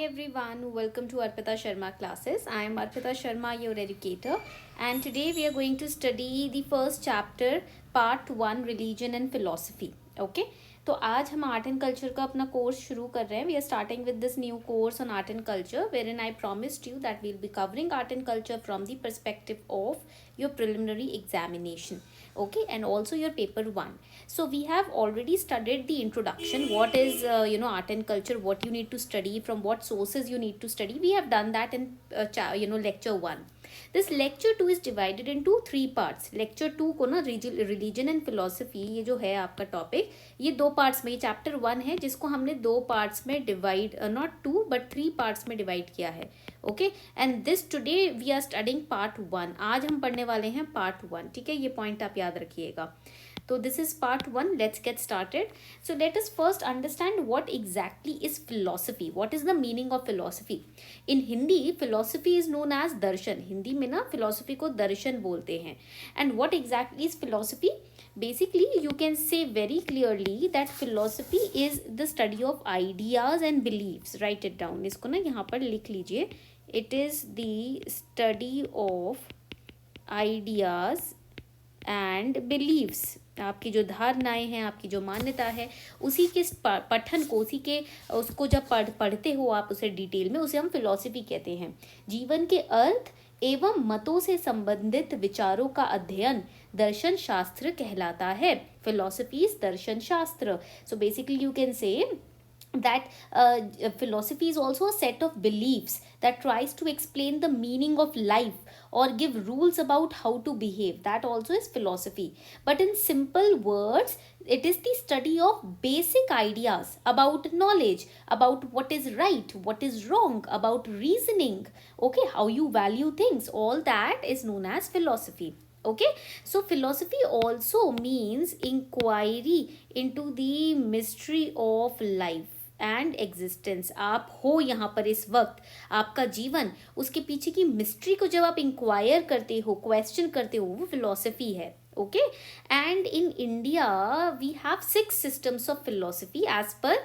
everyone, welcome to Arpita Sharma classes. I am Arpita Sharma, your educator, and today we are going to study the first chapter, part 1, religion and philosophy. Okay, तो आज हम art and culture का अपना course शुरू कर रहे हैं. We are starting with this new course on art and culture wherein I promised you that we'll be covering art and culture from the perspective of your preliminary examination, okay, and also your paper 1. So we have already studied the introduction, what is art and culture, what you need to study, from what sources you need to study. We have done that in lecture 1. This lecture 2 is divided into 3 parts. lecture 2 को ना religion and philosophy, ये जो है आपका topic, ये 2 parts में, ये chapter 1 है जिसको हमने 2 पार्ट्स में डिवाइड, नॉट 2 बट 3 पार्ट्स में डिवाइड किया है. Okay, and this today we are studying part 1. आज हम पढ़ने वाले हैं पार्ट 1. ठीक है, ये पॉइंट आप याद रखिएगा. So this is part 1. Let's get started. So let us first understand what exactly is philosophy. What is the meaning of philosophy? In Hindi, philosophy is known as darshan. Hindi में ना philosophy को दर्शन बोलते हैं. And what exactly is philosophy? Basically, you can say very clearly that philosophy is the study of ideas and beliefs. Write it down. इसको ना यहाँ पर लिख लीजिए. It is the study of ideas and beliefs. आपकी जो धारणाएं हैं, आपकी जो मान्यता है, उसी के पठन को, उसी के उसको जब पढ़ते हो आप उसे डिटेल में, उसे हम फिलॉसफी कहते हैं. जीवन के अर्थ एवं मतों से संबंधित विचारों का अध्ययन दर्शन शास्त्र कहलाता है. फिलॉसफी इज दर्शन शास्त्र. So basically you can say that philosophy is also a set of beliefs that tries to explain the meaning of life or give rules about how to behave. That also is philosophy. But in simple words, it is the study of basic ideas about knowledge, about what is right, what is wrong, about reasoning, okay, how you value things. All that is known as philosophy. Okay, so philosophy also means inquiry into the mystery of life and existence. आप हो यहाँ पर इस वक्त, आपका जीवन, उसके पीछे की मिस्ट्री को जब आप इंक्वायर करते हो, क्वेश्चन करते हो, वो फिलोसफी है. okay, and in India we have 6 systems of philosophy as per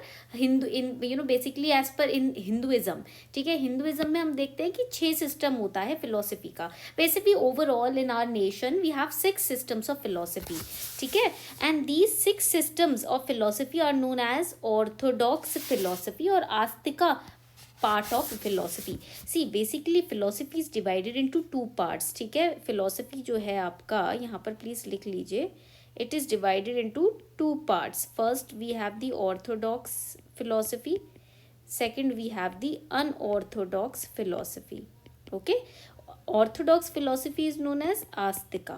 basically as per in Hinduism. ठीक है, हिंदुइज्म में हम देखते हैं कि 6 सिस्टम होता है फिलोसफी का. Basically overall in our nation we have 6 systems of philosophy. ठीक है, and these 6 systems of philosophy are known as orthodox philosophy और astika part of philosophy. See, basically philosophy is divided into 2 parts. ठीक है, philosophy जो है आपका, यहाँ पर प्लीज लिख लीजिए, it is divided into 2 parts. First we have the orthodox philosophy, second we have the unorthodox philosophy. Okay, orthodox philosophy is known as astika,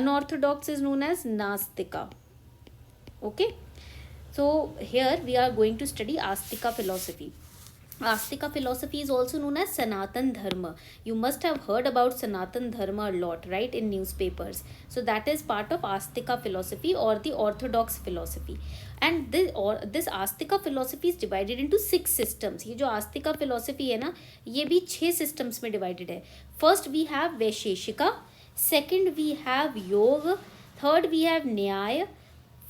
unorthodox is known as nastika. Okay, so here we are going to study Astika philosophy. Astika philosophy is also known as Sanatan Dharma. You must have heard about Sanatan Dharma a lot, right, in newspapers. So that is part of Astika philosophy or the orthodox philosophy. And this Astika philosophy is divided into 6 systems. ये जो Astika philosophy है ना, ये भी 6 systems में divided है. First we have Vaisheshika, second we have Yoga, third we have Nyaya,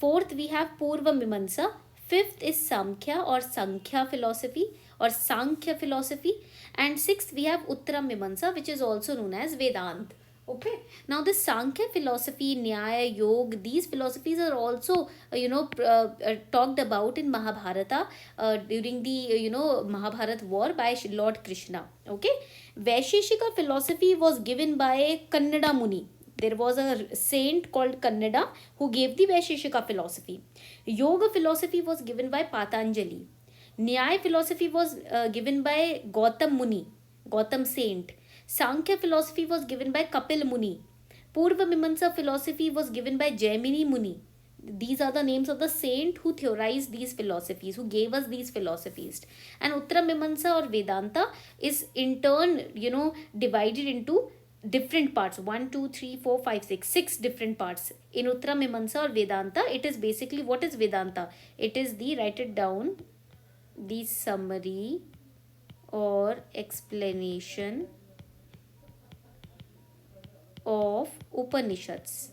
fourth we have Purva Mimamsa, fifth is Samkhya or Sankhya philosophy or Sankhya philosophy, and sixth we have Uttara Mimamsa, which is also known as Vedant. Okay, now the Sankhya philosophy, Nyaya, Yoga, these philosophies are also talked about in Mahabharata during the Mahabharat war by Lord Krishna. Okay, Vaisheshika philosophy was given by Kannada Muni. There was a saint called Kannada who gave the Vaisheshika philosophy. Yoga philosophy was given by Patanjali. Nyaya philosophy was given by Gautam Muni, Gautam saint. Sankhya philosophy was given by Kapil Muni. Purva Mimamsa philosophy was given by Jaimini Muni. These are the names of the saint who theorized these philosophies, who gave us these philosophies. And Uttara Mimamsa or Vedanta is in turn, divided into different parts. 1 2 3 4 5 6 different parts. In Uttara Mimamsa or Vedanta, it is basically, what is Vedanta? It is the, write it down, the summary or explanation of Upanishads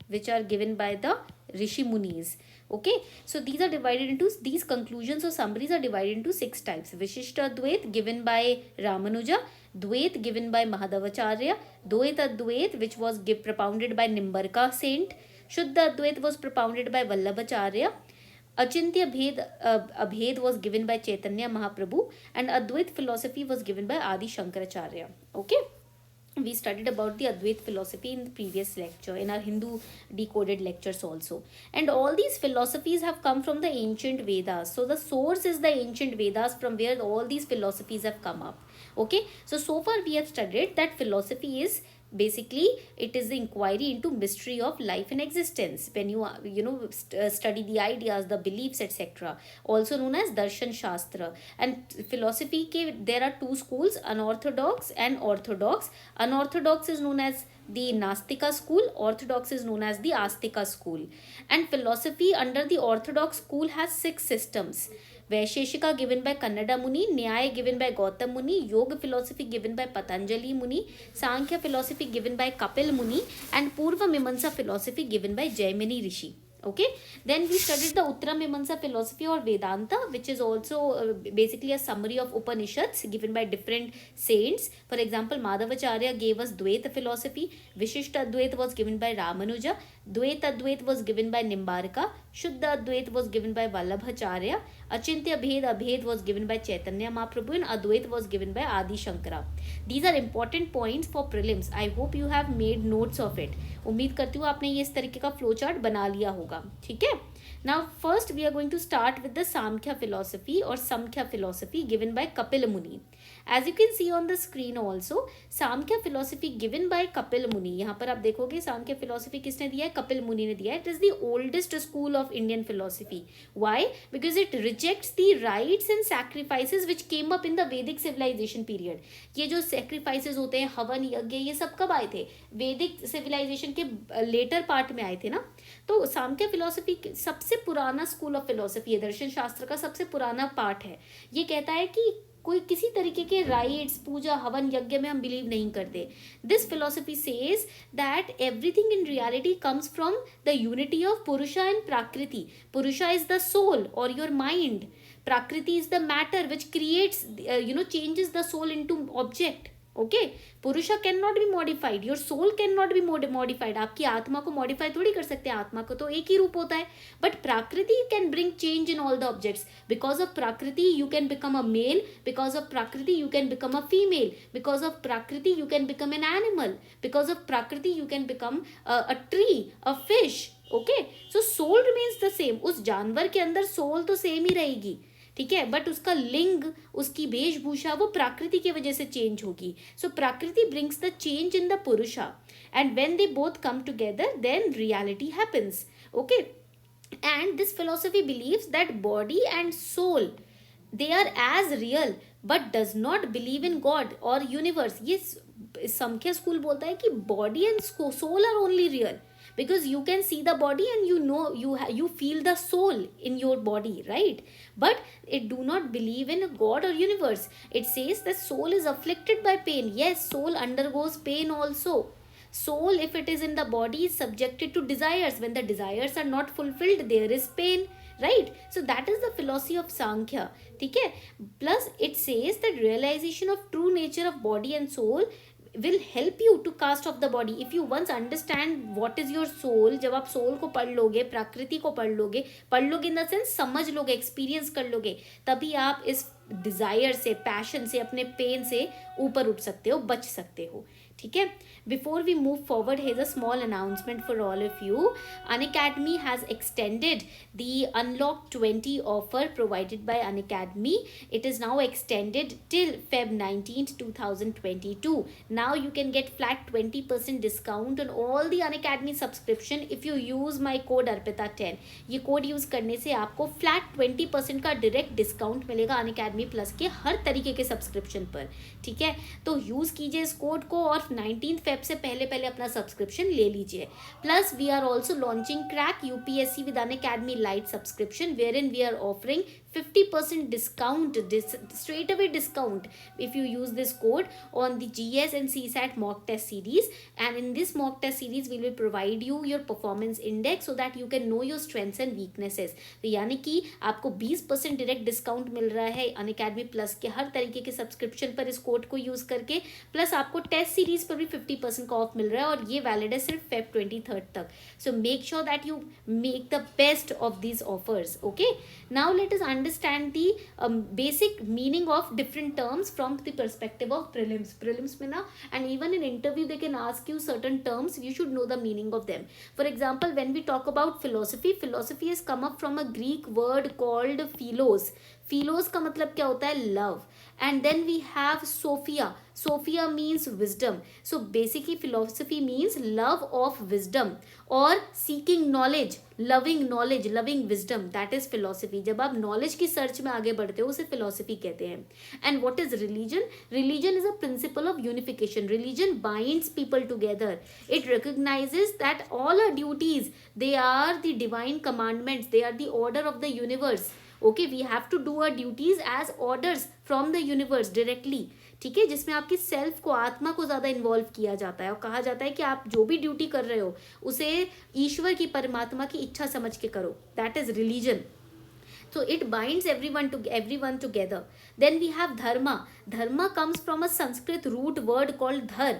which are given by the Rishi Munis. Okay, so these conclusions or summaries are divided into 6 types. Vishishta Advait given by Ramanuja, Dvait given by Mahadavacharya, Dvait Advait which was propounded by Nimbarka saint, Shuddha Advait was propounded by Vallabhacharya, Achintya Abhed was given by Chaitanya Mahaprabhu, and Advait philosophy was given by Adi Shankaracharya. Okay, we studied about the Advait philosophy in the previous lecture, in our Hindu decoded lectures also. And all these philosophies have come from the ancient Vedas. So the source is the ancient Vedas from where all these philosophies have come up. Okay, so far we have studied that philosophy is basically, it is the inquiry into mystery of life and existence. When you study the ideas, the beliefs, etc., also known as darshan shastra. And philosophy ke there are two schools, unorthodox and orthodox. Unorthodox is known as the Nastika school, orthodox is known as the Astika school. And philosophy under the orthodox school has 6 systems. Vaisheshika given by Kannada Muni, Nyaya given by Gautam Muni, Yoga philosophy given by Patanjali Muni, Sankhya philosophy given by Kapil Muni, and Purva Mimamsa philosophy given by Jaimini Rishi. Okay, then we studied the Uttara Mimamsa philosophy or Vedanta, which is also basically a summary of Upanishads given by different saints. For example, Madhavacharya gave us Dvaita philosophy, Vishishta Advait was given by Ramanuja, Dvaita Advait was given by Nimbarka, Shuddha Advait was given by Vallabhacharya, Achintya Abhed was given by Chaitanya Mahaprabhu, and Advait was given by Adi Shankara. These are important points for prelims. I hope you have made notes of it. उम्मीद करती हूँ आपने ये इस तरीके का flow chart बना लिया होगा. ठीक है. Now first we are going to start with the Samkhya philosophy or Samkhya philosophy given by Kapil Muni. As you can see on the screen also, Samkhya philosophy given by Kapil Muni. यहाँ पर आप देखोगे Samkhya philosophy किसने दिया है? Kapil Muni ने दिया है. It is the oldest school of Indian philosophy. Why? Because it rejects the rites and sacrifices which came up in the Vedic civilization period. ये जो sacrifices होते हैं, हवन यज्ञ, ये सब कब आए थे? Vedic civilization के later part में आए थे ना. तो Samkhya philosophy सबसे पुराना स्कूल ऑफ फिलोसफी है, दर्शन शास्त्र का सबसे पुराना पार्ट है. ये कहता है कि कोई किसी तरीके के राइट्स, पूजा, हवन, यज्ञ में हम बिलीव नहीं करते. This philosophy says that everything in reality comes from the unity of पुरुषा एंड प्राकृति. पुरुषा इज द सोल और your mind. prakriti is the matter which creates changes the soul into object. Okay, purusha can not be modified, your soul can not be modified. आपकी आत्मा को modify थोड़ी कर सकते हैं, आत्मा को तो एक ही रूप होता है. But prakriti can bring change in all the objects. Because of prakriti you can become a male, because of prakriti you can become a female, because of prakriti you can become an animal, because of prakriti you can become a tree, a fish. Okay, so soul remains the same. उस जानवर के अंदर soul तो same ही रहेगी, ठीक है, but उसका लिंग, उसकी वेशभूषा वो प्राकृति की वजह से चेंज होगी. So prakriti brings the change in the purusha, and when they both come together then reality happens. Okay, and this philosophy believes that body and soul they are as real but does not believe in god और universe. ये Sankhya school बोलता है कि body and soul are only real because you can see the body and you feel the soul in your body, right? But it do not believe in a god or universe. It says that soul is afflicted by pain. Yes, soul undergoes pain also. Soul, if it is in the body, is subjected to desires. When the desires are not fulfilled, there is pain, right? So that is the philosophy of Sankhya. ठीक है. Plus it says that realization of true nature of body and soul will help you to cast off the body. If you once understand what is your soul, जब आप soul को पढ़ लोगे, प्रकृति को पढ़ लोगे इन द सेंस समझ लोगे, एक्सपीरियंस कर लोगे, तभी आप इस डिजायर से, पैशन से, अपने पेन से ऊपर उठ सकते हो, बच सकते हो. ठीक है. Before we move forward, here's a small announcement for all of you. Unacademy has extended the Unlock 20 offer provided by Unacademy. It is now extended till Feb 19th, 2022. Now you can get flat 20% discount on all the Unacademy subscription if you use my code ARPITA10. ये code use करने से आपको flat 20% का direct discount मिलेगा Unacademy plus के हर तरीके के subscription पर. ठीक है, तो यूज कीजिए इस कोड को और 19 फेब से पहले अपना सब्सक्रिप्शन ले लीजिए. Plus we are also launching crack UPSC with Unacademy lite subscription wherein we are offering 50% discount, straight away discount if you use this code on the GS and CSAT mock test series. And in this mock test series we will provide you your performance index so that you can know your strengths and weaknesses. तो यानी कि आपको 20% direct discount मिल रहा है Unacademy plus के हर तरीके के subscription पर इस कोड को यूज करके, प्लस आपको टेस्ट सीरीज पर भी 50% का ऑफ मिल रहा है और ये वैलिड है सिर्फ फेब 23 तक. So make sure that you make the best of these offers. Okay, now let us understand the basic meaning of different terms from the perspective of prelims में ना, and even in interview they can ask you certain terms, you should know the meaning of them. For example, when we talk about philosophy has come up from a Greek word called philos. Philos का मतलब क्या होता है? love. And then we have Sophia means wisdom. So basically philosophy means love of wisdom or seeking knowledge, loving wisdom. That is philosophy. जब आप knowledge की search में आगे बढ़ते हो उसे philosophy कहते हैं. And what is religion? Religion is a principle of unification. Religion binds people together. It recognizes that all our duties, they are the divine commandments, they are the order of the universe. Okay, we have to do our duties as orders from the universe directly. ठीक है, जिसमें आपकी self को, आत्मा को ज़्यादा involve किया जाता है और कहा जाता है कि आप जो भी ड्यूटी कर रहे हो उसे ईश्वर की, परमात्मा की इच्छा समझ के करो. That is religion. So it binds everyone together. Then we have dharma. Dharma comes from a Sanskrit root word called dhar.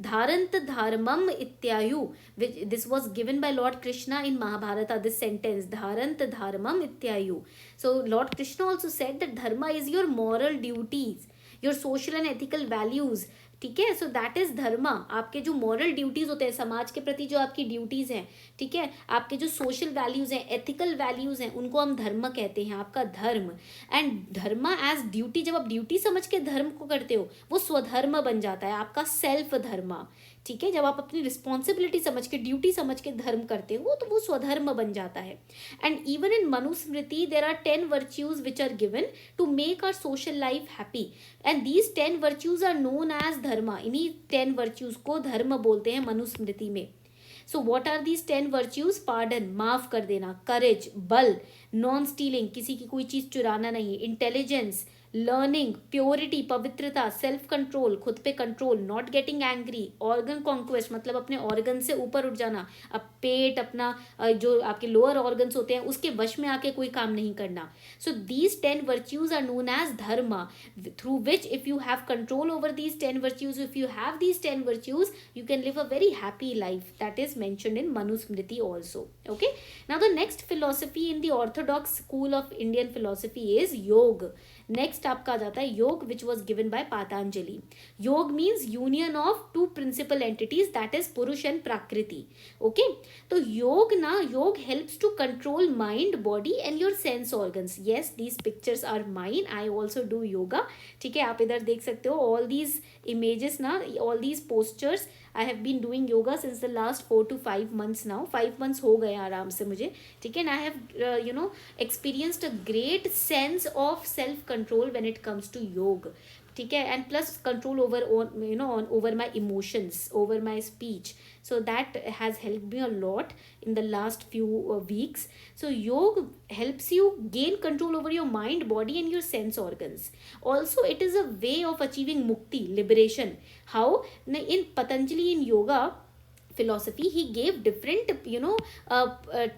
Dharant dharmam ityayu, which this was given by Lord Krishna in Mahabharata, this sentence, Dharant dharmam ityayu. So Lord Krishna also said that dharma is your moral duties, your social and ethical values. ठीक है, so that is धर्मा. आपके जो moral duties होते हैं, समाज के प्रति जो आपकी ड्यूटीज हैं, ठीक है, आपके जो सोशल वैल्यूज हैं, एथिकल वैल्यूज हैं, उनको हम धर्म कहते हैं, आपका धर्म. एंड धर्मा एज ड्यूटी, जब आप ड्यूटी समझ के धर्म को करते हो वो स्वधर्म बन जाता है, आपका सेल्फ धर्मा. ठीक है, जब आप अपनी रिस्पॉन्सिबिलिटी समझ के, ड्यूटी समझ के धर्म करते हो तो वो स्वधर्म बन जाता है. And even in Manusmriti there are 10 virtues which are given to make our social life happy. And these 10 virtues are known as dharma. इन्हीं 10 वर्च्यूज को धर्म बोलते हैं मनुस्मृति में. So what are these 10 virtues? Pardon, माफ कर देना, करेज, बल, नॉन स्टीलिंग, किसी की कोई चीज चुराना नहीं, इंटेलिजेंस, लर्निंग, प्योरिटी, पवित्रता, सेल्फ कंट्रोल, खुद पे control, not getting angry, organ conquest मतलब अपने ऑर्गन से ऊपर उठ जाना, अब पेट अपना जो आपके लोअर ऑर्गन्स होते हैं उसके वश में आके कोई काम नहीं करना. So these 10 virtues are known as dharma, through which if you have control over these 10 virtues, if you have these 10 virtues you can live a very happy life. That is mentioned in Manusmriti also. Okay, now the next philosophy in the orthodox school of Indian philosophy is yoga. Next आपका आ जाता है yoga, which was given by Patanjali. Yoga means union of to principal entities, that is purusha and prakriti. Okay, तो yoga helps to control mind, body and your sense organs. Yes, these pictures are mine, I also do yoga. ठीक है, आप इधर देख सकते हो all these images ना, all these postures. I have been doing yoga since the last 4 to 5 months now. 5 months हो गए आराम से मुझे. ठीक है, and I have experienced a great sense of self control when it comes to yoga. ठीक है, and plus control over over my emotions, over my speech. So that has helped me a lot in the last few weeks. So yoga helps you gain control over your mind, body and your sense organs. Also it is a way of achieving mukti, liberation. How? In Patanjali, in yoga philosophy, he gave different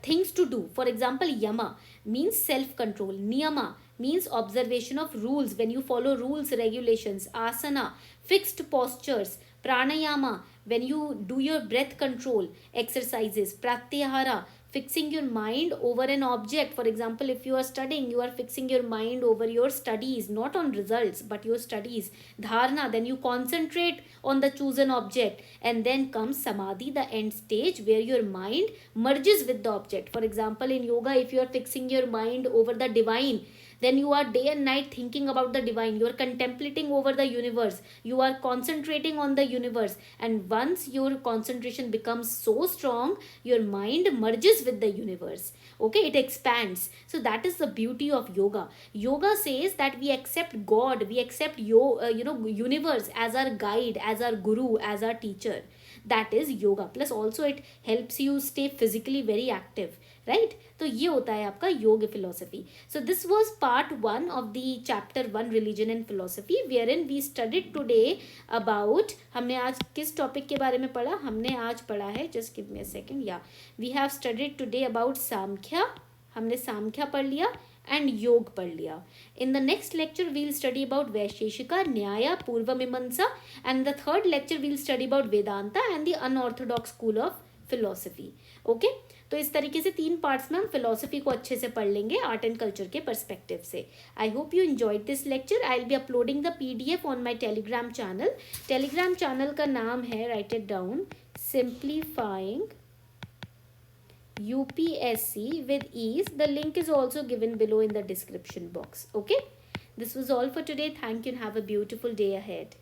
things to do. For example, yama means self control, niyama means observation of rules, when you follow rules, regulations, asana, fixed postures, pranayama, when you do your breath control exercises, pratyahara, fixing your mind over an object. For example, if you are studying, you are fixing your mind over your studies, not on results but your studies. Dharana, then you concentrate on the chosen object. And then comes samadhi, the end stage, where your mind merges with the object. For example, in yoga, if you are fixing your mind over the divine, then you are day and night thinking about the divine, you are contemplating over the universe, you are concentrating on the universe. And once your concentration becomes so strong, your mind merges with the universe. Okay, it expands. So that is the beauty of yoga. Yoga says that we accept God, we accept universe as our guide, as our guru, as our teacher. That is yoga. Plus also it helps you stay physically very active, right तो ये होता है आपका yoga philosophy. So this was part 1 of the chapter 1 religion and philosophy wherein we studied today about. हमने आज किस topic के बारे में पढ़ा? हमने आज पढ़ा है, just give me a second, या we have studied today about Sankhya. हमने सांख्या पढ़ लिया एंड योग पढ़ लिया. In the next lecture we'll study about Vaisheshika, Nyaya, Purva Mimamsa, and the third lecture we'll study about Vedanta and the unorthodox school of philosophy. Okay, तो इस तरीके से 3 पार्ट्स में हम फिलोसफी को अच्छे से पढ़ लेंगे आर्ट एंड कल्चर के पर्सपेक्टिव से. I hope you enjoyed this lecture. I will be uploading the PDF on my Telegram channel. Telegram channel का नाम है, right it down, simplifying UPSC with ease. The link is also given below in the description box. Okay, this was all for today. Thank you and have a beautiful day ahead.